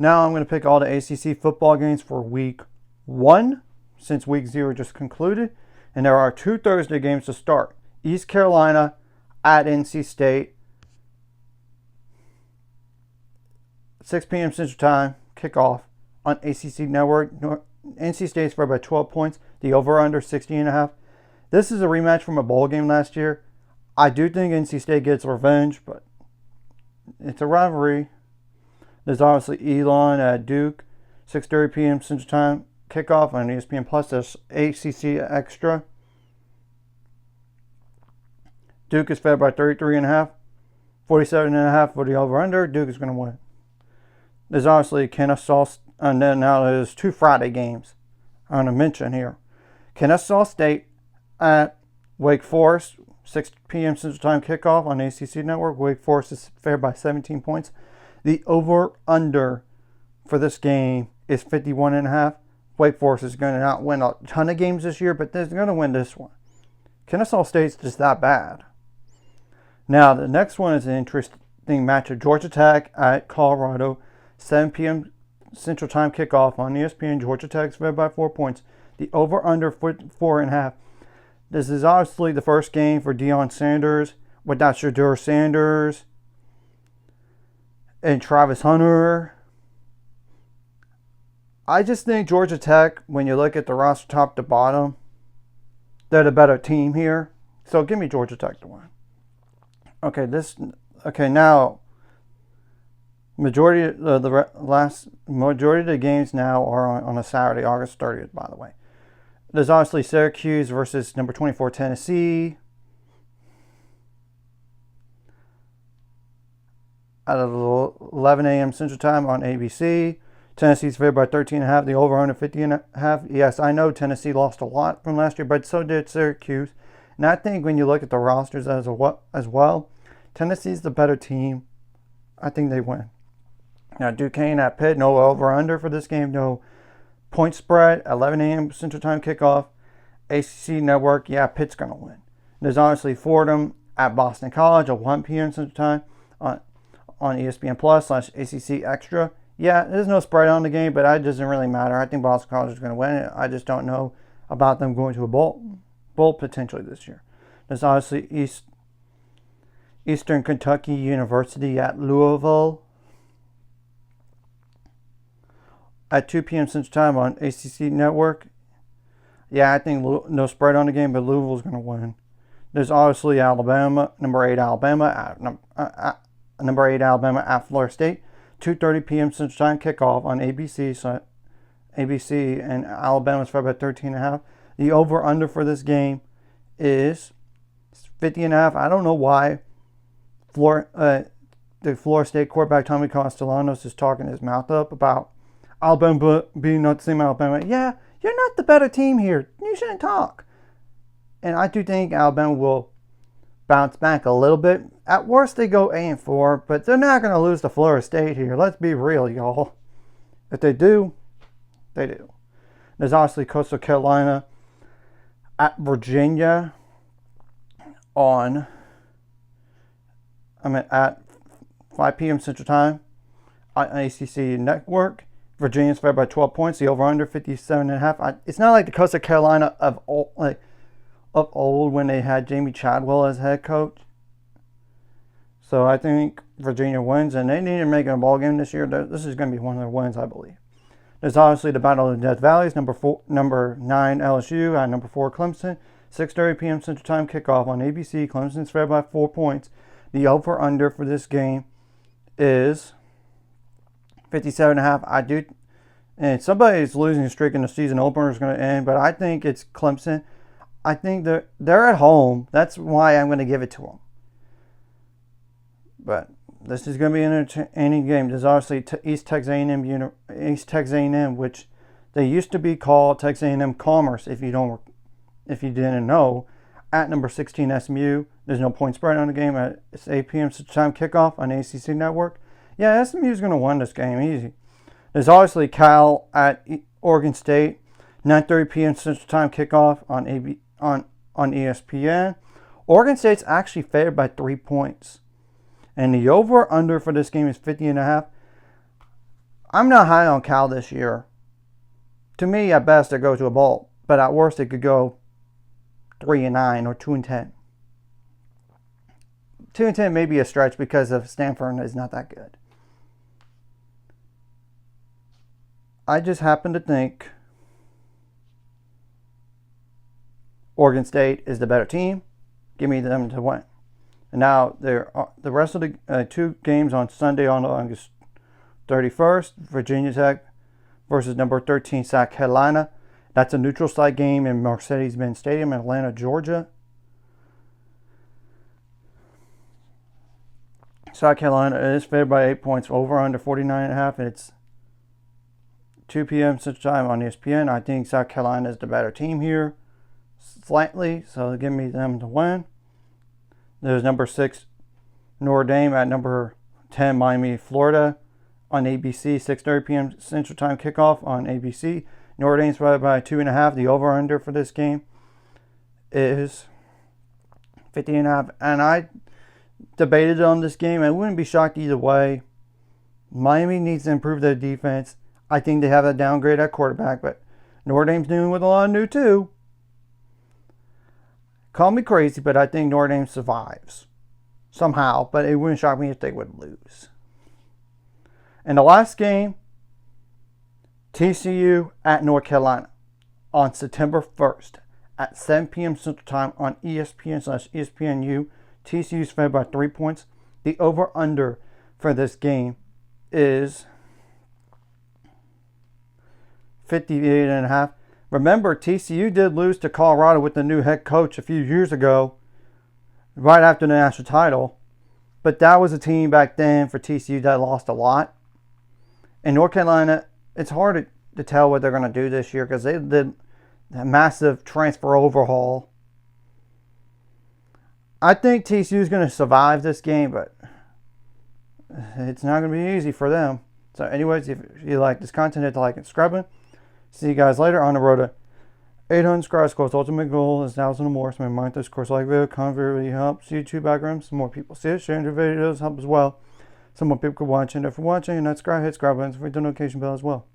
Now I'm going to pick all the ACC football games for week 1, since week 0 just concluded. And there are 2 Thursday games to start. East Carolina at NC State. 6 p.m. Central Time, kickoff on ACC Network. NC State's favored by 12 points. The over-under 60.5. This is a rematch from a bowl game last year. I do think NC State gets revenge, but it's a rivalry. There's obviously Elon at Duke, 6:30 p.m. Central Time, kickoff on ESPN Plus. There's ACC Extra. Duke is favored by 33.5, 47.5 for the over/under. Duke is going to win. There's obviously Kennesaw, and then now there's 2 Friday games I want to mention here. Kennesaw State at Wake Forest, 6 p.m. Central Time kickoff on ACC Network. Wake Forest is favored by 17 points. The over/under for this game is 51.5. Wake Forest is going to not win a ton of games this year, but they're going to win this one. Kennesaw State's just that bad. Now, the next one is an interesting matchup. Georgia Tech at Colorado, 7 p.m. Central Time kickoff on ESPN. Georgia Tech's favored by 4 points. The over/under 4.5. This is obviously the first game for Deion Sanders without Shedeur Sanders and Travis Hunter. I just think Georgia Tech, when you look at the roster top to bottom, they're the better team here. So give me Georgia Tech to win. Now majority of the games now are on a Saturday, August 30th, by the way. There's obviously Syracuse versus number 24 Tennessee at 11 a.m. Central Time on ABC. Tennessee's favored by 13.5. The over/under 50.5. Yes, I know Tennessee lost a lot from last year, but so did Syracuse. And I think when you look at the rosters as well, Tennessee's the better team. I think they win. Now, Duquesne at Pitt, no over/under for this game, no point spread, 11 a.m. Central Time kickoff. ACC Network, yeah, Pitt's going to win. There's obviously Fordham at Boston College at 1 p.m. Central Time on ESPN Plus / ACC Extra. Yeah, there's no spread on the game, but it doesn't really matter. I think Boston College is going to win it. I just don't know about them going to a bowl potentially this year. There's obviously Eastern Kentucky University at Louisville at 2 p.m. Central Time on ACC Network. Yeah, I think no spread on the game, but Louisville's going to win. There's obviously Alabama, number 8 Alabama at Florida State. 2:30 p.m. Central Time kickoff on ABC. So ABC and Alabama's favored by 13.5. The over/under for this game is 50.5. I don't know why the Florida State quarterback Tommy Castellanos is talking his mouth up about Alabama being not the same Alabama. Yeah, you're not the better team here. You shouldn't talk. And I do think Alabama will bounce back a little bit. At worst, they go 8-4, but they're not going to lose to Florida State here. Let's be real, y'all. If they do, they do. There's obviously Coastal Carolina at Virginia at 5 p.m. Central Time on ACC Network. Virginia's favored by 12 points. The over/under 57.5. It's not like the Coastal Carolina of old when they had Jamie Chadwell as head coach. So I think Virginia wins, and they need to make it a ball game this year. This is going to be one of their wins, I believe. There's obviously the Battle of the Death Valleys. Number 9 LSU and number 4 Clemson. 6:30 p.m. Central Time kickoff on ABC. Clemson's favored by 4 points. The over/under for this game is 57.5. And somebody's losing streak in the season opener is going to end, but I think it's Clemson. I think they're at home. That's why I'm going to give it to them. But this is going to be an entertaining game. There's obviously East Texas A&M, which they used to be called Texas A&M Commerce. If you didn't know, at number 16 SMU. There's no point spread on the game. It's 8 p.m. Time kickoff on ACC Network. Yeah, SMU is going to win this game easy. There's obviously Cal at Oregon State. 9:30 p.m. Central Time kickoff on ESPN. Oregon State's actually favored by 3 points. And the over/under for this game is 50.5. I'm not high on Cal this year. To me, at best, they go to a bowl, but at worst, they could go 3-9 or 2-10. 2-10 may be a stretch because of Stanford is not that good. I just happen to think Oregon State is the better team. Give me them to win. And now the rest of the 2 games on Sunday on August 31st, Virginia Tech versus number 13 South Carolina. That's a neutral site game in Mercedes-Benz Stadium in Atlanta, Georgia. South Carolina is favored by 8 points, over under 49.5, and it's 2 p.m. Central Time on ESPN. I think South Carolina is the better team here, slightly, so give me them to win. There's number 6 Notre Dame at number 10 Miami, Florida on ABC, 6:30 p.m. Central Time kickoff on ABC. Notre Dame's favored by 2.5. The over-under for this game is 50.5, and I debated on this game. I wouldn't be shocked either way. Miami needs to improve their defense. I think they have a downgrade at quarterback, but Notre Dame's new with a lot of new too. Call me crazy, but I think Notre Dame survives somehow, but it wouldn't shock me if they would lose. And the last game, TCU at North Carolina on September 1st at 7 p.m. Central Time on ESPN/ESPNU. TCU's favored by 3 points. The over-under for this game is 58.5. Remember, TCU did lose to Colorado with the new head coach a few years ago, right after the national title. But that was a team back then for TCU that lost a lot. And North Carolina, it's hard to tell what they're going to do this year because they did a massive transfer overhaul. I think TCU is going to survive this game, but it's not going to be easy for them. So anyways, if you like this content, hit the like and subscribe. See you guys later on the road to 800 subscribers. Course ultimate goal is 1,000 or more. So remind this course like video content really helps YouTube background. Some more people see it. Sharing your videos help as well. Some more people can watch. And if you're watching, and subscribe, hit subscribe button for the notification bell as well.